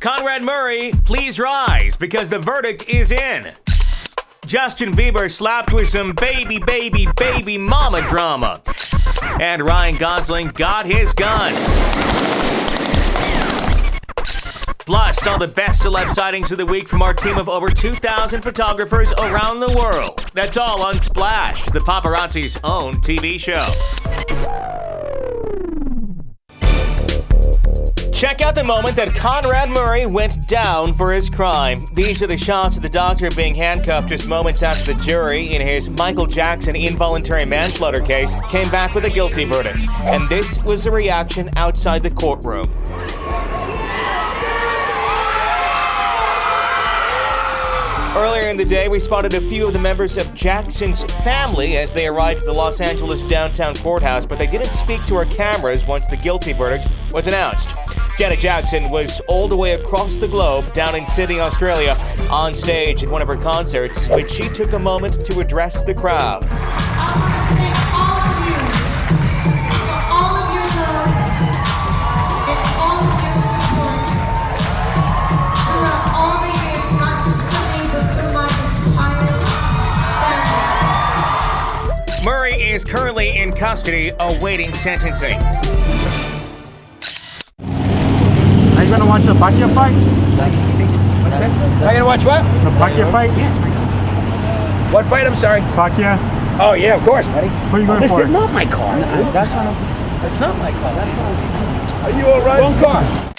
Conrad Murray, please rise because the verdict is in. Justin Bieber slapped with some baby mama drama. And Ryan Gosling got his gun. Plus, all the best celeb sightings of the week from our team of over 2,000 photographers around the world. That's all on Splash, the paparazzi's own TV show. Check out the moment that Conrad Murray went down for his crime. These are the shots of the doctor being handcuffed just moments after the jury in his Michael Jackson involuntary manslaughter case came back with a guilty verdict. And this was the reaction outside the courtroom. Earlier in the day, we spotted a few of the members of Jackson's family as they arrived at the Los Angeles downtown courthouse, but they didn't speak to our cameras once the guilty verdict was announced. Janet Jackson was all the way across the globe down in Sydney, Australia, on stage at one of her concerts, but she took a moment to address the crowd. Murray is currently in custody awaiting sentencing. Are you going to watch the Pacquiao fight? What's that? Are you going to watch what? The Pacquiao fight? Yeah, it's my car. What fight? I'm sorry. Pacquiao? Oh, yeah, of course, buddy. Who are you going for? This is not my car. That's not my car. That's what I'm saying. Are you all right? Wrong car.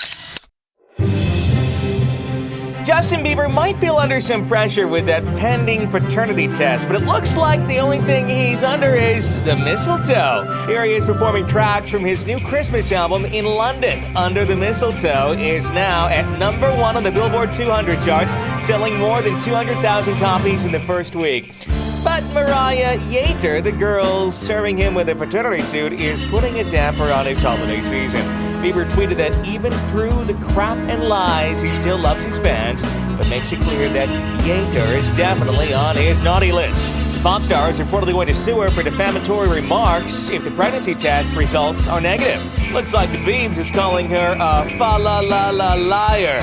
Justin Bieber might feel under some pressure with that pending paternity test, but it looks like the only thing he's under is the mistletoe. Here he is performing tracks from his new Christmas album in London. Under the Mistletoe is now at number 1 on the Billboard 200 charts, selling more than 200,000 copies in the first week. But Mariah Yater, the girl serving him with a paternity suit, is putting a damper on his holiday season. Bieber tweeted that even through the crap and lies, he still loves his fans, but makes it clear that Yater is definitely on his naughty list. The pop star is reportedly going to sue her for defamatory remarks if the pregnancy test results are negative. Looks like the Biebs is calling her a fa-la-la-la liar.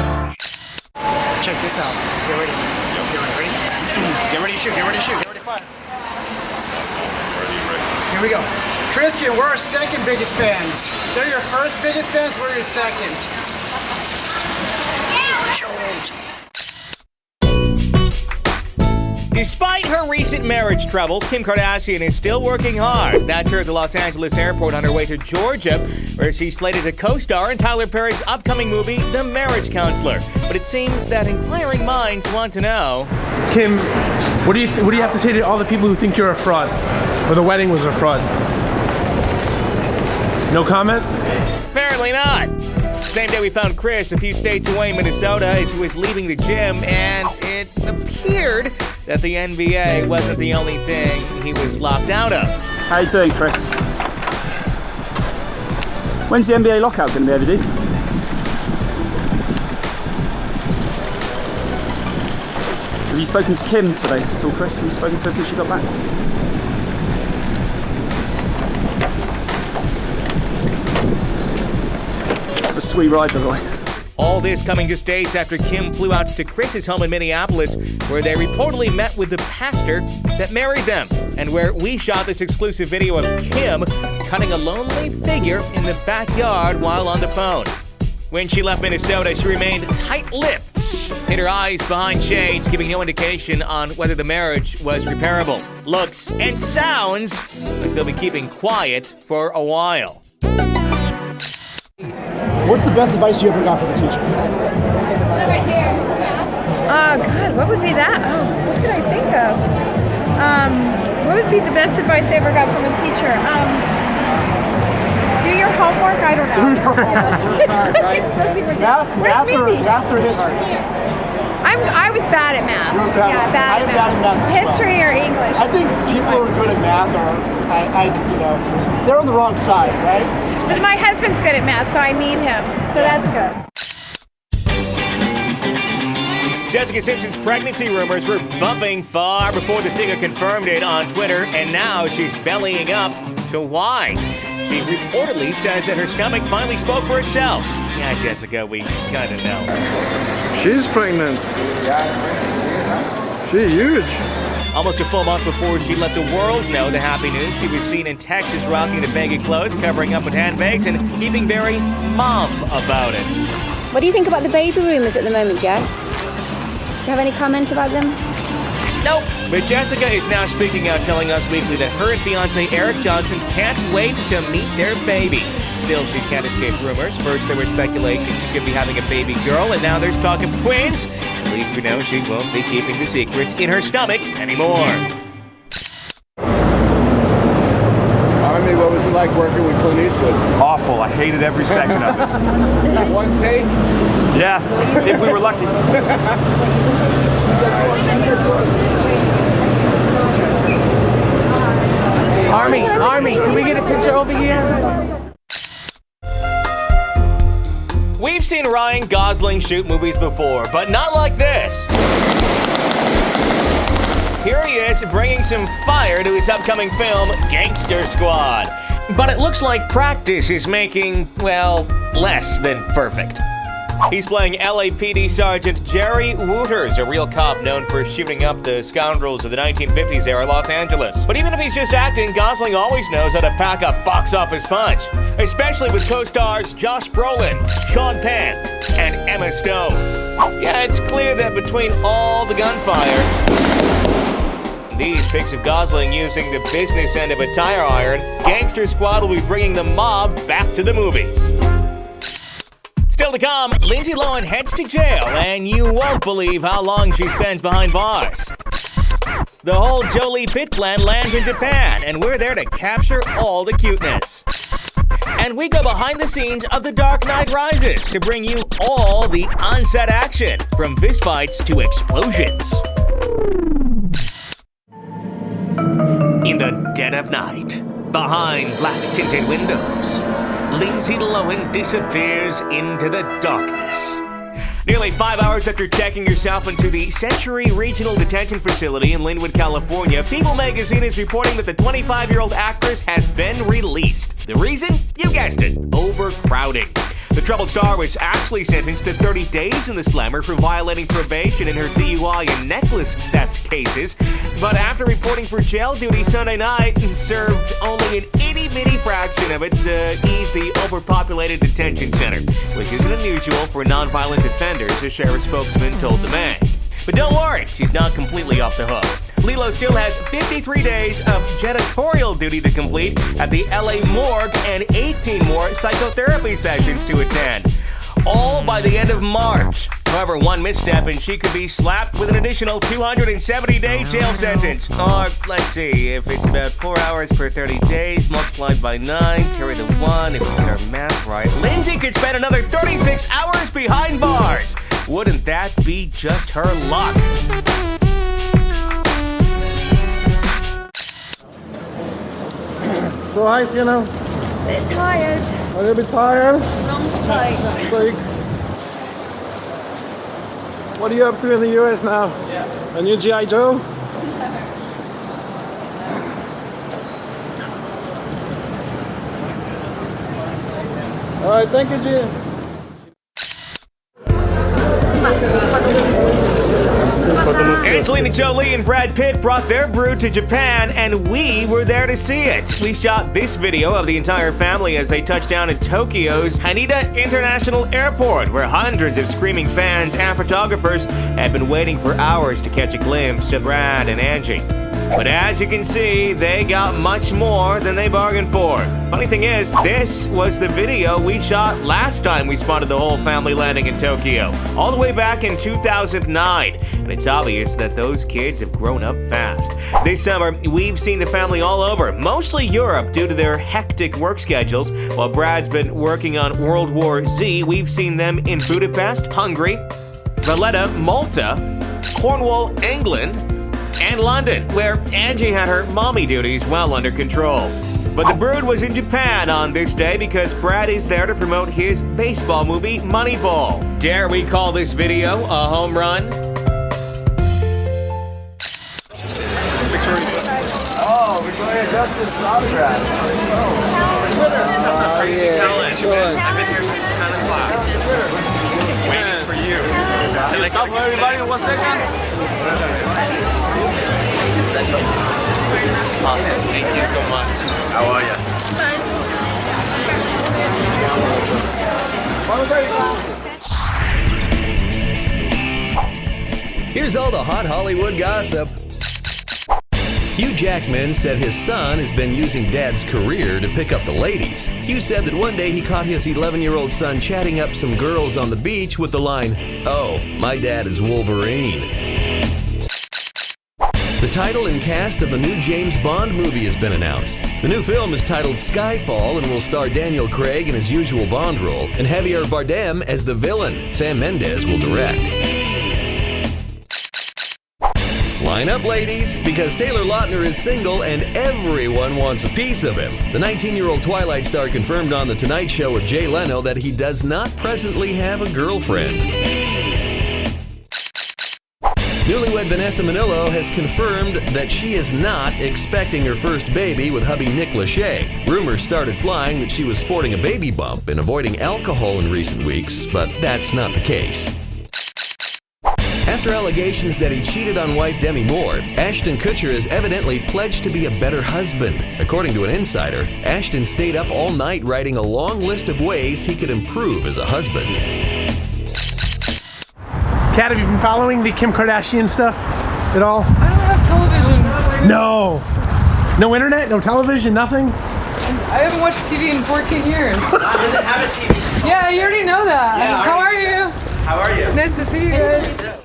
Check this out. Get ready. Get ready to shoot. Get ready to shoot. Get ready to fire. Here we go. Christian, we're our second biggest fans. They're your first biggest fans, we're your second. Despite her recent marriage troubles, Kim Kardashian is still working hard. That's her at the Los Angeles airport on her way to Georgia, where she's slated to co-star in Tyler Perry's upcoming movie, The Marriage Counselor. But it seems that inquiring minds want to know, Kim, what do you have to say to all the people who think you're a fraud, or the wedding was a fraud? No comment? apparently not. Same day we found Chris a few states away in Minnesota as he was leaving the gym, and it appeared that the NBA wasn't the only thing he was locked out of. How you doing, Chris? When's the NBA lockout going to be over, dude? Have you spoken to Kim today at all, Chris? Have you spoken to her since she got back? It's a sweet ride, by the way. All this coming just days after Kim flew out to Chris's home in Minneapolis, where they reportedly met with the pastor that married them, and where we shot this exclusive video of Kim cutting a lonely figure in the backyard while on the phone. When she left Minnesota, she remained tight-lipped, hid her eyes behind shades, giving no indication on whether the marriage was repairable. Looks and sounds like they'll be keeping quiet for a while. What's the best advice you ever got from a teacher? Right here. Oh, God, what would be that? Oh, what could I think of? What would be the best advice I ever got from a teacher? Do your homework? I don't know. Do your homework. something ridiculous. Math or history? I was bad at math. You're bad. Yeah, bad at math. History or English. I think people who are good at math they're on the wrong side, right? But my husband's good at math, so I need him. So that's good. Jessica Simpson's pregnancy rumors were bumping far before the singer confirmed it on Twitter, and now she's bellying up to why. She reportedly says that her stomach finally spoke for itself. Yeah, Jessica, we kinda know. She's pregnant. She's huge. Almost a full month before she let the world know the happy news, she was seen in Texas rocking the baggy clothes, covering up with handbags, and keeping very mom about it. What do you think about the baby rumours at the moment, Jess? Do you have any comment about them? Nope. But Jessica is now speaking out, telling Us Weekly that her and fiancé Eric Johnson can't wait to meet their baby. Still, she can't escape rumors. First, there was speculation she could be having a baby girl, and now there's talk of twins. At least we know she won't be keeping the secrets in her stomach anymore. Army, what was it like working with Clint Eastwood? Awful. I hated every second of it. One take? Yeah, if we were lucky. Army, can we get a picture over here? We've seen Ryan Gosling shoot movies before, but not like this. Here he is bringing some fire to his upcoming film, Gangster Squad. But it looks like practice is making, well, less than perfect. He's playing LAPD Sergeant Jerry Wooters, a real cop known for shooting up the scoundrels of the 1950s era Los Angeles. But even if he's just acting, Gosling always knows how to pack a box office punch, especially with co-stars Josh Brolin, Sean Penn, and Emma Stone. Yeah, it's clear that between all the gunfire, these pics of Gosling using the business end of a tire iron, Gangster Squad will be bringing the mob back to the movies. Still to come, Lindsay Lohan heads to jail, and you won't believe how long she spends behind bars. The whole Jolie Pitt clan lands in Japan, and we're there to capture all the cuteness. And we go behind the scenes of The Dark Knight Rises to bring you all the on-set action, from fistfights to explosions. In the dead of night, behind black-tinted windows, Lindsay Lohan disappears into the darkness. Nearly 5 hours after checking yourself into the Century Regional Detention Facility in Linwood, California, People magazine is reporting that the 25-year-old actress has been released. The reason? You guessed it, overcrowding. The troubled star was actually sentenced to 30 days in the slammer for violating probation in her DUI and necklace theft cases. But after reporting for jail duty Sunday night, served only an itty-bitty fraction of it to ease the overpopulated detention center, which isn't unusual for nonviolent offenders, a sheriff spokesman told the Mag. But don't worry, she's not completely off the hook. Lilo still has 53 days of janitorial duty to complete at the LA morgue and 18 more psychotherapy sessions to attend, all by the end of March. However, one misstep and she could be slapped with an additional 270-day jail sentence. Or, let's see, if it's about 4 hours per 30 days, multiplied by 9, carry the 1, if we get our math right, Lindsay could spend another 36 hours behind bars. Wouldn't that be just her luck? So hi, Sienna. Bit tired. Are you a bit tired? Long flight. So what are you up to in the US now? Yeah. A new G.I. Joe? All right, thank you, Gia. Angelina Jolie and Brad Pitt brought their brood to Japan, and we were there to see it. We shot this video of the entire family as they touched down in Tokyo's Haneda International Airport, where hundreds of screaming fans and photographers had been waiting for hours to catch a glimpse of Brad and Angie. But as you can see, they got much more than they bargained for. Funny thing is, this was the video we shot last time we spotted the whole family landing in Tokyo, all the way back in 2009. And it's obvious that those kids have grown up fast. This summer, we've seen the family all over, mostly Europe due to their hectic work schedules. While Brad's been working on World War Z, we've seen them in Budapest, Hungary, Valletta, Malta, Cornwall, England, and London, where Angie had her mommy duties well under control. But the brood was in Japan on this day because Brad is there to promote his baseball movie, Moneyball. Dare we call this video a home run? Oh, Victoria Justice autograph. Let's go. Oh, yeah. I've been here since 10 o'clock. Waiting for you. Can I stop everybody in 1 second? Awesome. Thank you so much. How are you? Here's all the hot Hollywood gossip. Hugh Jackman said his son has been using Dad's career to pick up the ladies. Hugh said that one day he caught his 11-year-old son chatting up some girls on the beach with the line, "Oh, my dad is Wolverine." The title and cast of the new James Bond movie has been announced. The new film is titled Skyfall and will star Daniel Craig in his usual Bond role and Javier Bardem as the villain. Sam Mendes will direct. Line up, ladies, because Taylor Lautner is single and everyone wants a piece of him. The 19-year-old Twilight star confirmed on The Tonight Show with Jay Leno that he does not presently have a girlfriend. Newlywed Vanessa Minnillo has confirmed that she is not expecting her first baby with hubby Nick Lachey. Rumors started flying that she was sporting a baby bump and avoiding alcohol in recent weeks, but that's not the case. After allegations that he cheated on wife Demi Moore, Ashton Kutcher has evidently pledged to be a better husband. According to an insider, Ashton stayed up all night writing a long list of ways he could improve as a husband. Kat, have you been following the Kim Kardashian stuff at all? I don't have television. No. No internet? No television? Nothing? I haven't watched TV in 14 years. Mom doesn't have a TV show. Yeah, you already know that. Yeah, How are you? How are you? Nice to see you guys.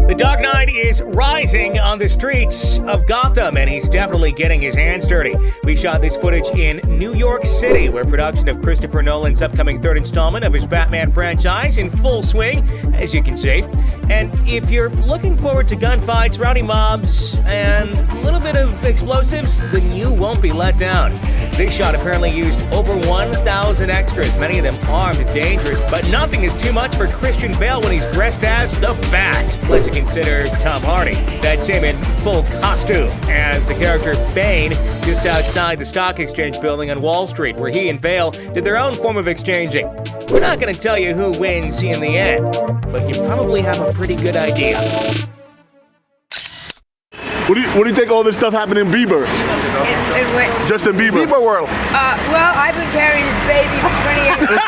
The Dark Knight is rising on the streets of Gotham, and he's definitely getting his hands dirty. We shot this footage in New York City, where production of Christopher Nolan's upcoming third installment of his Batman franchise in full swing, as you can see. And if you're looking forward to gunfights, rowdy mobs, and a little bit of explosives, then you won't be let down. This shot apparently used over 1,000 extras, many of them armed and dangerous, but nothing is too much for Christian Bale when he's dressed as the Bat. Let's consider Tom Hardy. That's him in full costume as the character Bane just outside the stock exchange building on Wall Street, where he and Bale did their own form of exchanging. We're not going to tell you who wins in the end, but you probably have a pretty good idea. What do you think all this stuff happened in Bieber? Justin Bieber. Bieber world. Well, I've been carrying this baby for 28 years.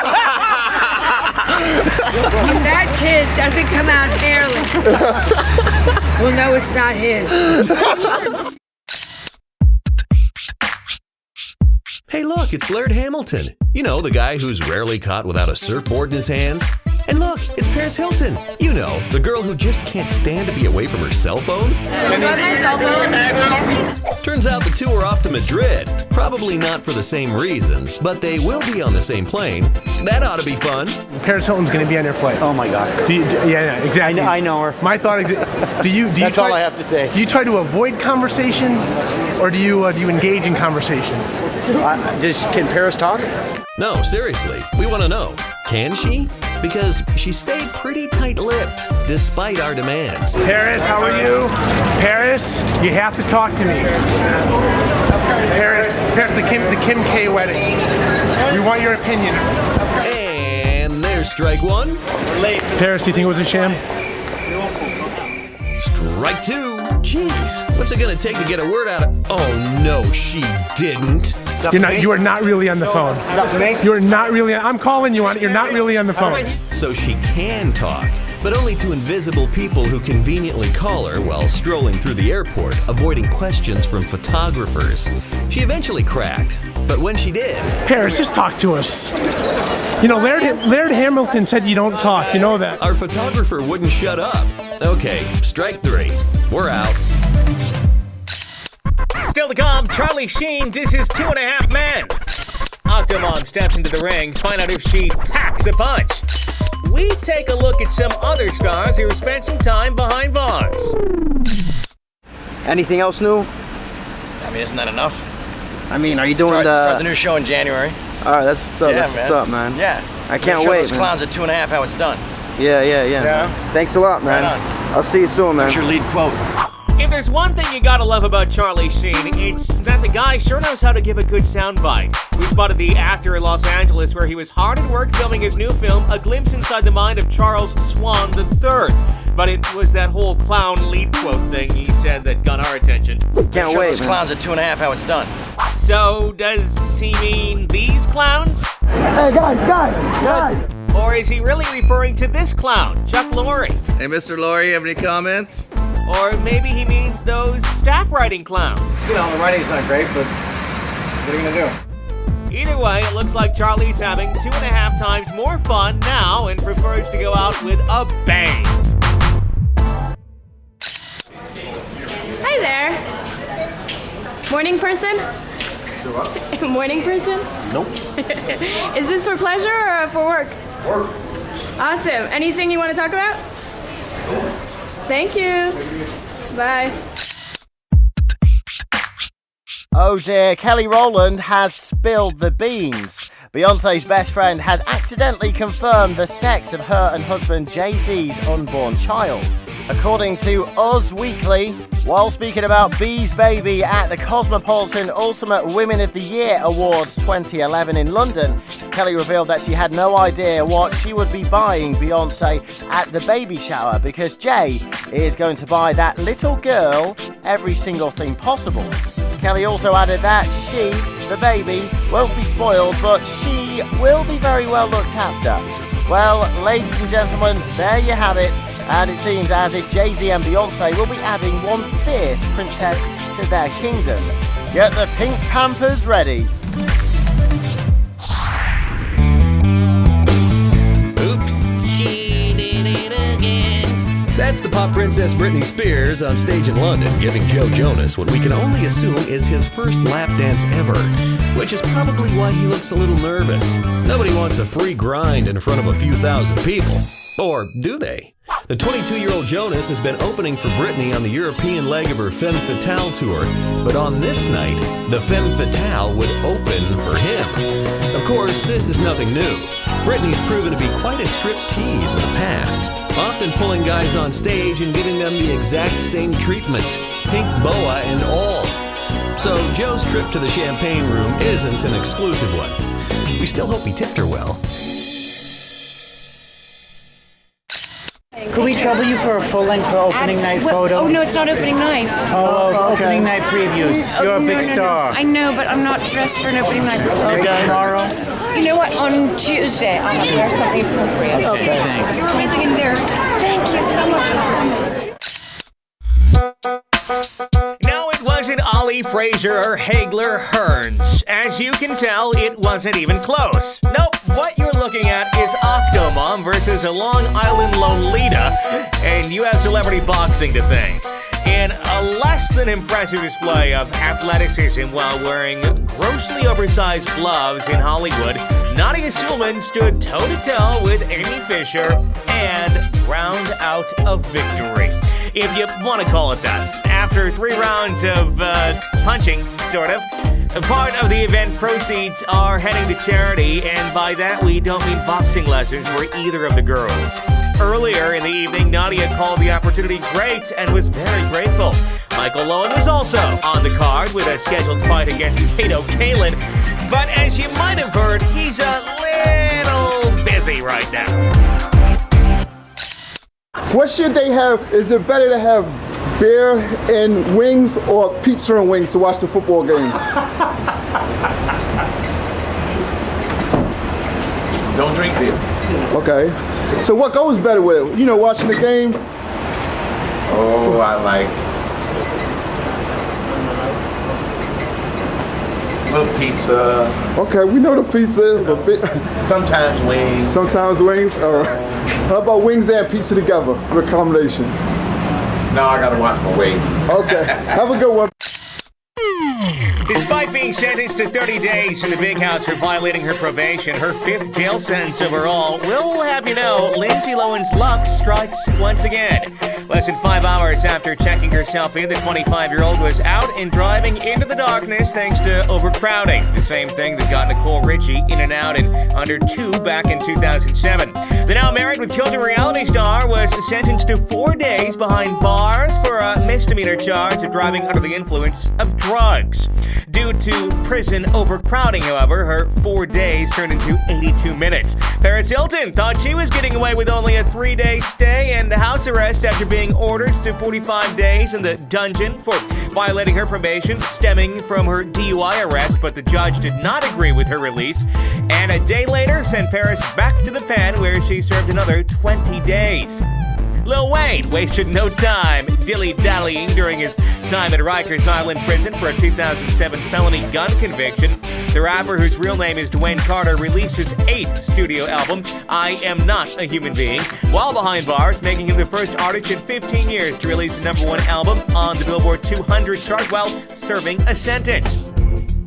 If that kid doesn't come out hairless, we'll know it's not his. Hey look, it's Laird Hamilton. You know, the guy who's rarely caught without a surfboard in his hands. And look, it's Paris Hilton. You know, the girl who just can't stand to be away from her cell phone. Turns out the two are off to Madrid. Probably not for the same reasons, but they will be on the same plane. That ought to be fun. Paris Hilton's going to be on your flight. Oh my God. Yeah, exactly. I know her. My thought. Do you? That's all I have to say. Do you try to avoid conversation, or do you engage in conversation? Can Paris talk? No, seriously. We want to know. Can she? Because she stayed pretty tight-lipped, despite our demands. Paris, how are you? Paris, you have to talk to me. Paris, the Kim K wedding. We want your opinion. And there's strike one. Paris, do you think it was a sham? Strike two. Jeez, what's it gonna take to get a word out of? Oh no, she didn't. You are not really on the phone. You're not really. I'm calling you on it. You're not really on the phone. So she can talk, but only to invisible people who conveniently call her while strolling through the airport, avoiding questions from photographers. She eventually cracked, but when she did... Paris, just talk to us. You know, Laird Hamilton said you don't talk. You know that. Our photographer wouldn't shut up. Okay, strike three. We're out. Still to come, Charlie Sheen disses 2.5 Men. Octomom steps into the ring, find out if she packs a punch. We take a look at some other stars who have spent some time behind bars. Anything else new? I mean, isn't that enough? I mean, are you doing start the new show in January. All right, that's what's up. Yeah, that's what's up, man. Yeah. I can't show wait, those clowns at 2.5 how it's done. Yeah. Yeah. Thanks a lot, man. Right on. I'll see you soon, man. What's your lead quote? If there's one thing you gotta love about Charlie Sheen, it's that the guy sure knows how to give a good soundbite. We spotted the actor in Los Angeles where he was hard at work filming his new film, A Glimpse Inside the Mind of Charles Swan III. But it was that whole clown lead quote thing he said that got our attention. Can't wait. Those clowns at 2.5 how it's done. So, does he mean these clowns? Hey, guys! Or is he really referring to this clown, Chuck Lorre? Hey, Mr. Lorre, you have any comments? Or maybe he means those staff writing clowns. You know, the writing's not great, but what are you gonna do? Either way, it looks like Charlie's having 2.5 times more fun now and prefers to go out with a bang. Hi there. Morning person? So what? Morning person? Nope. Is this for pleasure or for work? Work. Awesome. Anything you want to talk about? Thank you. Bye. Oh dear, Kelly Rowland has spilled the beans. Beyonce's best friend has accidentally confirmed the sex of her and husband Jay-Z's unborn child. According to Us Weekly, while speaking about B's baby at the Cosmopolitan Ultimate Women of the Year Awards 2011 in London, Kelly revealed that she had no idea what she would be buying Beyonce at the baby shower because Jay is going to buy that little girl every single thing possible. Kelly also added that she, the baby, won't be spoiled, but she will be very well looked after. Well, ladies and gentlemen, there you have it. And it seems as if Jay-Z and Beyonce will be adding one fierce princess to their kingdom. Get the pink Pampers ready. Oops, she did it again. That's the pop princess Britney Spears on stage in London giving Joe Jonas what we can only assume is his first lap dance ever, which is probably why he looks a little nervous. Nobody wants a free grind in front of a few thousand people. Or do they? The 22-year-old Jonas has been opening for Britney on the European leg of her Femme Fatale tour, but on this night, the Femme Fatale would open for him. Of course, this is nothing new. Britney's proven to be quite a striptease in the past, often pulling guys on stage and giving them the exact same treatment, pink boa and all. So Joe's trip to the champagne room isn't an exclusive one. We still hope he tipped her well. Could we trouble you for a full-length for opening night photo? Oh, no, it's not opening night. Opening night previews. You're a big star. I know, but I'm not dressed for an opening night photo. Maybe tomorrow? You know what? On Tuesday, I'll have to wear something appropriate. Okay, thanks. You're amazing in there. Thank you so much. No, it wasn't Ollie, Fraser, or Hagler Hearns. As you can tell, it wasn't even close. Nope, what you're looking at is Octomom versus a Long Island Lolita, and you have celebrity boxing to thank. In a less than impressive display of athleticism while wearing grossly oversized gloves in Hollywood, Nadia Suleman stood toe-to-toe with Amy Fisher and ground out a victory, if you want to call it that. After 3 rounds of punching, sort of, part of the event proceeds are heading to charity, and by that we don't mean boxing lessons for either of the girls. Earlier in the evening, Nadia called the opportunity great and was very grateful. Michael Lowen was also on the card with a scheduled fight against Kato Kalin, but as you might have heard, he's a little busy right now. What should they have? Is it better to have beer and wings or pizza and wings to watch the football games? Don't drink beer. Okay. So what goes better with it? You know, watching the games? Oh, I like a little pizza. Okay, we know the pizza. Sometimes wings. Sometimes wings? All right. How about wings and pizza together? A combination. No, I gotta watch my weight. Okay. Have a good one. Despite being sentenced to 30 days in the big house for violating her probation, her 5th jail sentence overall, we'll have you know, Lindsay Lohan's luck strikes once again. Less than 5 hours after checking herself in, the 25-year-old was out and driving into the darkness thanks to overcrowding. The same thing that got Nicole Richie in and out in under 2 back in 2007. The now married with children reality star was sentenced to 4 days behind bars for a misdemeanor charge of driving under the influence of drugs. Due to prison overcrowding, however, her 4 days turned into 82 minutes. Paris Hilton thought she was getting away with only a 3-day stay and house arrest after being ordered to 45 days in the dungeon for violating her probation stemming from her DUI arrest, but the judge did not agree with her release, and a day later sent Paris back to the pen where she served another 20 days. Lil Wayne wasted no time dilly-dallying during his time at Rikers Island Prison for a 2007 felony gun conviction. The rapper, whose real name is Dwayne Carter, released his 8th studio album, I Am Not a Human Being, while behind bars, making him the first artist in 15 years to release the #1 album on the Billboard 200 chart while serving a sentence.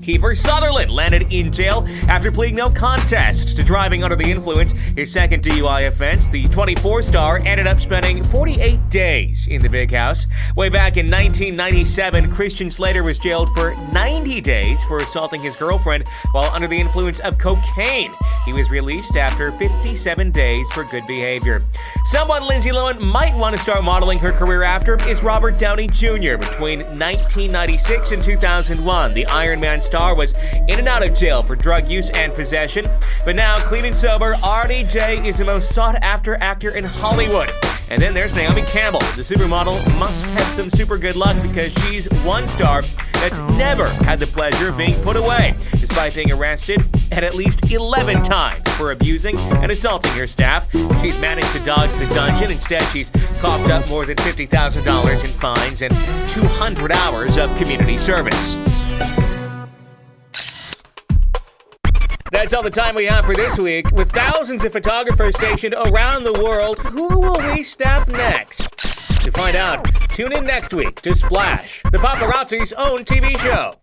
Kiefer Sutherland landed in jail after pleading no contest to driving under the influence, his second DUI offense. The 24-star ended up spending 48 days in the big house. Way back in 1997, Christian Slater was jailed for 90 days for assaulting his girlfriend while under the influence of cocaine. He was released after 57 days for good behavior. Someone Lindsay Lohan might want to start modeling her career after is Robert Downey Jr. Between 1996 and 2001, the Iron Man star was in and out of jail for drug use and possession, but now clean and sober, RDJ is the most sought-after actor in Hollywood. And then there's Naomi Campbell. The supermodel must have some super good luck because she's one star that's never had the pleasure of being put away, despite being arrested at least 11 times for abusing and assaulting her staff. She's managed to dodge the dungeon. Instead, she's coughed up more than $50,000 in fines and 200 hours of community service. That's all the time we have for this week. With thousands of photographers stationed around the world, who will we snap next? To find out, tune in next week to Splash, the paparazzi's own TV show.